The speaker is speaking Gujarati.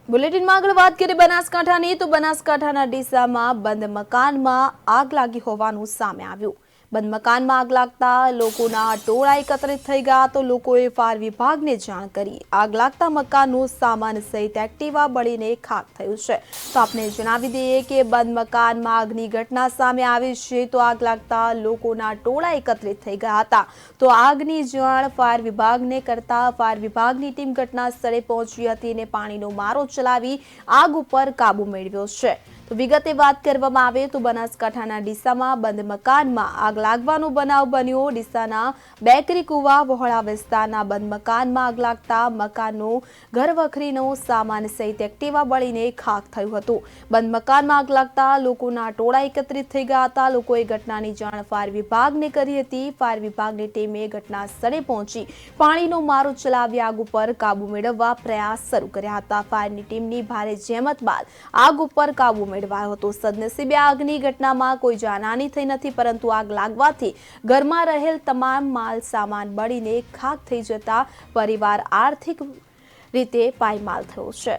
બુલેટિનમાં આગળ વાત કરીએ બનાસકાંઠાની તો બનાસકાંઠાના ડીસામાં બંધ મકાનમાં આગ લાગી હોવાનું સામે આવ્યું। બંધ મકાનમાં આગ લાગતા લોકોના ટોળા એકત્રિત થઈ ગયા તો લોકોએ ફાયર વિભાગને જાણ કરી। આગ લાગતા મકાનનો સામાન સહિત એક્ટિવા બળીને ખાખ થયું છે। તો આપને જણાવી દઈએ કે બંધ મકાનમાં આગની ઘટના સામે આવી છે તો આગ લાગતા લોકોના ટોળા એકત્રિત થઈ ગયા હતા। તો આગની જાણ ફાયર વિભાગને કરતા ફાયર વિભાગની ટીમ ઘટના સ્થળે પહોંચી હતી અને પાણીનો મારો ચલાવી આગ ઉપર કાબુ મેળવ્યો છે। તો વિગતે વાત કરવામાં આવે તો બનાસકાંઠાના ડીસામાં બંધ મકાનમાં આગ લાગવાનો બનાવ બન્યો। ડીસાના બેકરી કુવા વહોળા વિસ્તારના બંધ મકાનમાં આગ લાગતા મકાનનો ઘરવખરીનો સામાન સહિત એક્ટિવા બળીને ખાખ થયું હતું। બંધ મકાનમાં આગ લાગતા લોકોના ટોળા એકત્રિત થઈ ગયા હતા। લોકોએ ઘટનાની જાણ ફાયર વિભાગને કરી હતી। ફાયર વિભાગની ટીમે ઘટના સ્થળે પહોંચી પાણીનો મારો ચલાવી આગ ઉપર કાબુ મેળવવા પ્રયાસ શરૂ કર્યા હતા। ફાયરની ટીમની ભારે જહેમત બાદ આગ ઉપર કાબુ મેળવાયો હતો। સદનસીબે આગની ઘટનામાં કોઈ જાનહાની થઈ નથી, પરંતુ આગ લાગવાથી ઘરમાં રહેલ તમામ માલ સામાન બળીને ખાખ થઈ જતા પરિવાર આર્થિક રીતે પાયમાલ થયો છે।